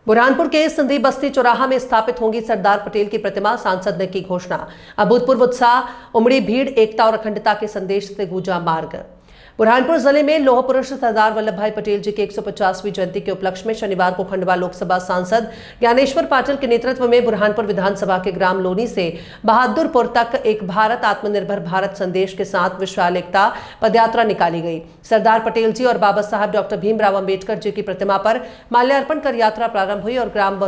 बुरहानपुर के संदीप बस्ती चौराहा में स्थापित होंगी सरदार पटेल की प्रतिमा, सांसद ने की घोषणा। अभूतपूर्व उत्साह, उमड़ी भीड़, एकता और अखंडता के संदेश से गूंजा मार्ग। बुरहानपुर जिले में लौह पुरुष सरदार वल्लभ भाई पटेल जी की 150वीं जयंती के उपलक्ष्य में शनिवार को खंडवा लोकसभा सांसद ज्ञानेश्वर पाटिल के नेतृत्व में बुरहानपुर विधानसभा के ग्राम लोनी से बहादुरपुर तक एक भारत आत्मनिर्भर भारत संदेश के साथ विशाल एकता पदयात्रा निकाली गई। सरदार पटेल जी और बाबा साहब डॉक्टर भीमराव अंबेडकर जी की प्रतिमा पर माल्यार्पण कर यात्रा प्रारंभ हुई और ग्राम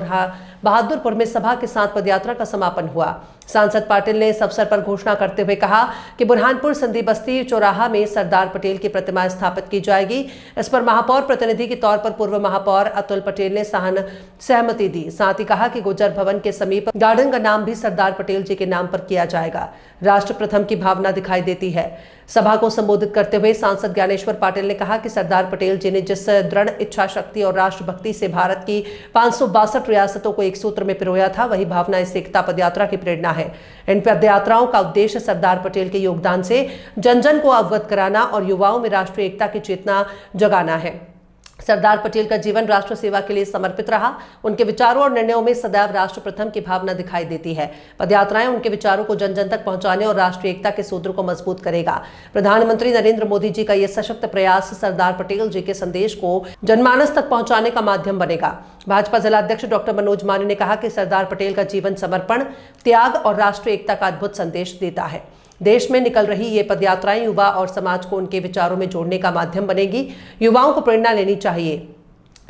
बहादुरपुर में सभा के साथ पदयात्रा का समापन हुआ। सांसद पाटिल ने इस अवसर पर घोषणा करते हुए कहा कि बुरहानपुर संदीप बस्ती चौराहा में सरदार पटेल की प्रतिमा स्थापित की जाएगी। इस पर महापौर प्रतिनिधि के तौर पर पूर्व महापौर अतुल पटेल ने सहमति दी। साथ ही कहा कि गुर्जर भवन के समीप गार्डन का नाम भी सरदार पटेल जी के नाम पर किया जाएगा। राष्ट्र प्रथम की भावना दिखाई देती है। सभा को संबोधित करते हुए सांसद ज्ञानेश्वर पाटिल ने कहा कि सरदार पटेल जी ने जिस दृढ़ इच्छा शक्ति और राष्ट्रभक्ति से भारत की 562 रियासतों को एक सूत्र में पिरोया था, वही भावना इस एकता पदयात्रा की प्रेरणा है। इन पदयात्राओं का उद्देश्य सरदार पटेल के योगदान से जन जन को अवगत कराना और युवाओं में राष्ट्रीय एकता की चेतना जगाना है। सरदार पटेल का जीवन राष्ट्र सेवा के लिए समर्पित रहा। उनके विचारों और निर्णयों में सदैव राष्ट्र प्रथम की भावना दिखाई देती है। पदयात्राएं उनके विचारों को जन जन तक पहुंचाने और राष्ट्रीय एकता के सूत्र को मजबूत करेगा। प्रधानमंत्री नरेंद्र मोदी जी का यह सशक्त प्रयास सरदार पटेल जी के संदेश को जनमानस तक पहुंचाने का माध्यम बनेगा। भाजपा जिलाध्यक्ष डॉक्टर मनोज माने ने कहा कि सरदार पटेल का जीवन समर्पण, त्याग और राष्ट्रीय एकता का अद्भुत संदेश देता है। देश में निकल रही ये पदयात्राएं युवा और समाज को उनके विचारों में जोड़ने का माध्यम बनेगी। युवाओं को प्रेरणा लेनी चाहिए।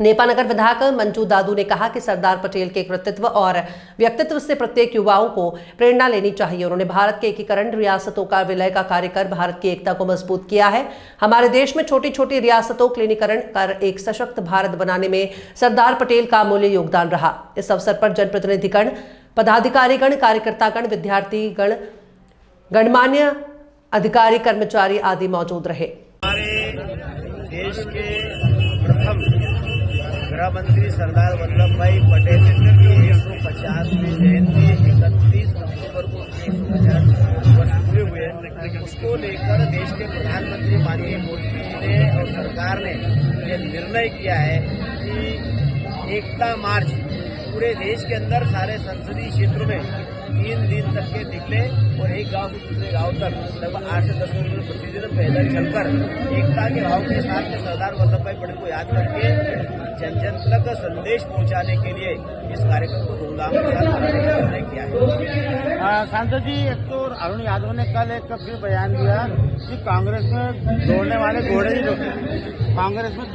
नेपानगर विधायक मंजू दादू ने कहा कि सरदार पटेल के कृतित्व और व्यक्तित्व से प्रत्येक युवाओं को प्रेरणा लेनी चाहिए। उन्होंने भारत के एकीकरण, रियासतों का विलय का कार्य कर भारत की एकता को मजबूत किया है। हमारे देश में छोटी छोटी रियासतों क्लीनीकरण कर एक सशक्त भारत बनाने में सरदार पटेल का अमूल्य योगदान रहा। इस अवसर पर जनप्रतिनिधिगण, पदाधिकारीगण, कार्यकर्तागण, विद्यार्थीगण, गणमान्य अधिकारी, कर्मचारी आदि मौजूद रहे। हमारे देश के प्रथम गृह मंत्री सरदार वल्लभ भाई पटेल की 150वीं जयंती 31 अक्टूबर को 150 वर्ष पूरे हुए हैं। उसको लेकर देश के प्रधानमंत्री माननीय मोदी जी ने और सरकार ने यह निर्णय किया है कि एकता मार्च पूरे देश के अंदर सारे संसदीय क्षेत्रों में 3 दिन तक के निकले और एक गांव से दूसरे गांव तक लगभग 8 से 10 किलोमीटर प्रतिदिन पैदल चलकर एकता के भाव के साथ में सरदार वल्लभ भाई पटेल को याद करके जन जन तक संदेश पहुंचाने के लिए इस कार्यक्रम को धूमधाम के साथ निर्णय किया है। सांसद जी, एक तो अरुण यादव ने कल एक फिर बयान दिया कि कांग्रेस में दौड़ने वाले घोड़े ही कांग्रेस में